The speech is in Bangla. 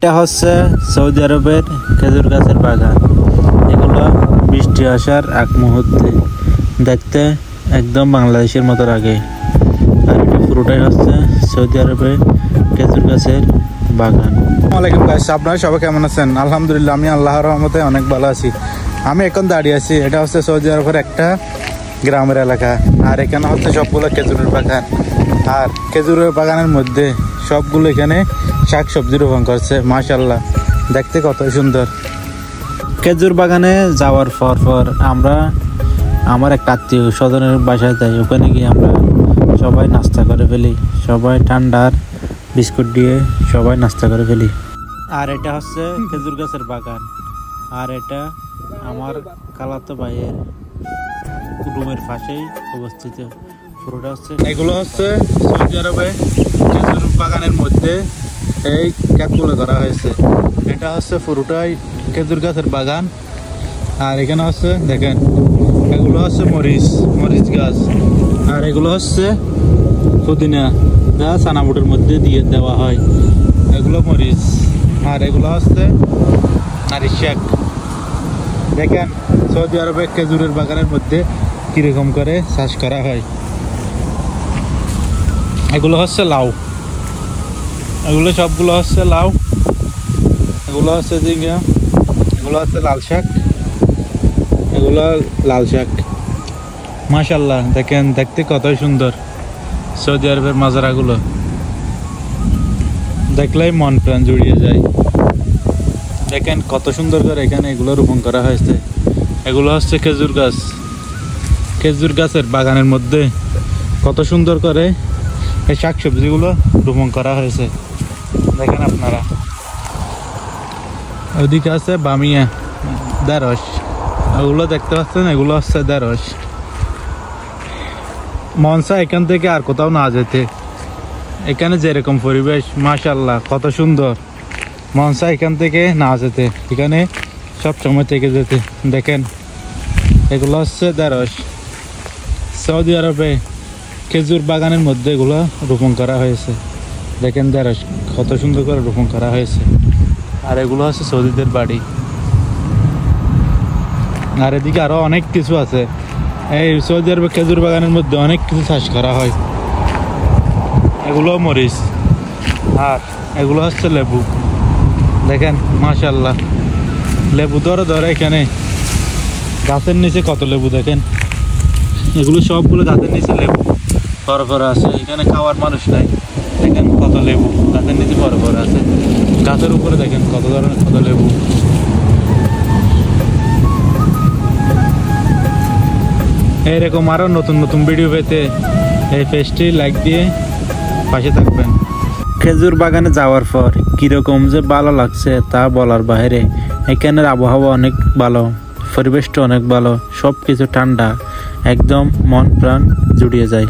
এটা হচ্ছে সৌদি আরবের খেজুর গাছের বাগান। এগুলো বৃষ্টি আসার এক মুহূর্তে দেখতে একদম বাংলাদেশের মতো লাগে। আর এটা পুরোটাই হচ্ছে সৌদি আরবের খেজুর গাছের বাগান। আসসালামু গাইস, আপনারা সবাই কেমন আছেন? আলহামদুলিল্লাহ, আমি আল্লাহর রহমতে অনেক ভালো আছি। আমি এখন দাঁড়িয়ে আছি, এটা হচ্ছে সৌদি আরবের একটা গ্রামের এলাকা। আর এখানে হচ্ছে সবগুলো খেজুরের বাগান। আর খেজুরের বাগানের মধ্যে সবগুলো এখানে শাক সবজি রোপণ করছে। মাশাআল্লাহ, দেখতে কত সুন্দর। খেজুর বাগানে যাওয়ার পর আমরা আমার এক আত্মীয় স্বজনের বাসায় যাই। ওখানে গিয়ে আমরা সবাই নাস্তা করে ফেলি, সবাই ঠান্ডার বিস্কুট দিয়ে সবাই নাস্তা করে ফেলি। আর এটা হচ্ছে খেজুর গাছের বাগান। আর এটা আমার খালাতো ভাইয়ের রুমের পাশেই অবস্থিত। পুরোটা হচ্ছে এগুলো হচ্ছে সৌদি আরবে খেজুর বাগানের মধ্যে এই ক্যাপগুলো করা হয়েছে। এটা হচ্ছে পুরোটাই খেজুর গাছের বাগান। আর এখানে হচ্ছে দেখেন, এগুলো হচ্ছে মরিচ গাছ। আর এগুলো হচ্ছে পুদিনা, যা চানাবুটের মধ্যে দিয়ে দেওয়া হয়। এগুলো মরিচ। আর এগুলো হচ্ছে নারিশ শাক। দেখেন সৌদি আরবে খেজুরের বাগানের মধ্যে কিরকম করে চাষ করা হয়। এগুলো হচ্ছে লাউ, এগুলো সবগুলো হচ্ছে লাউ। এগুলো হচ্ছে ঝিঙ্গা, এগুলো হচ্ছে লাল শাক, এগুলো লাল শাক। মাশাআল্লাহ, দেখেন দেখতে কতই সুন্দর সৌদি আরবের মাজারাগুলো। দেখলেই মন প্রাণ জুড়িয়ে যায়। দেখেন কত সুন্দর করে এখানে এগুলো রোপণ করা হয়েছে। এগুলো হচ্ছে খেজুর গাছ। খেজুর গাছের বাগানের মধ্যে কত সুন্দর করে এই শাক সবজিগুলো রোপণ করা হয়েছে। দেখেন আপনারা, ওদিকে আছে বামিয়া, ঢেঁড়স। এগুলো দেখতে পাচ্ছেন, এগুলো হচ্ছে ঢেঁড়স। মনসা এখান থেকে আর কোথাও না যেতে। এখানে যেরকম পরিবেশ, মাশাআল্লাহ কত সুন্দর। মনসা এখান থেকে না যেতে, এখানে সব সময় থেকে যেতে। দেখেন এগুলো হচ্ছে ঢেঁড়স। সৌদি আরবে খেজুর বাগানের মধ্যে এগুলো রোপণ করা হয়েছে। দেখেন ঢেঁড়স কত সুন্দর করে রোপণ করা হয়েছে। আর এগুলো হচ্ছে সৌদিদের বাড়ি। আর এদিকে আরো অনেক কিছু আছে। এই সৌদি আরবে খেজুর বাগানের মধ্যে অনেক কিছু চাষ করা হয়। এগুলো মরিচ। আর এগুলো হচ্ছে লেবু। দেখেন মাশাআল্লাহ, লেবু ধরে এখানে গাছের নিচে কত লেবু। দেখেন এগুলো সবগুলো গাছের নিচে লেবু বড় আছে। এখানে খাওয়ার মানুষ নাই। দেখেন কত লেবু গাছের নিচে বড় আছে। গাছের উপরে দেখেন কত ধরনের কত লেবু। এরকম আরো নতুন নতুন ভিডিও পেতে এই পেজটি লাইক দিয়ে পাশে থাকবেন। খেজুর বাগানে যাওয়ার পর কিরকম যে ভালো লাগছে তা বলার বাইরে। এখানের আবহাওয়া অনেক ভালো, পরিবেশটা অনেক ভালো, সব কিছু ঠান্ডা, একদম মন প্রাণ জুড়িয়ে যায়।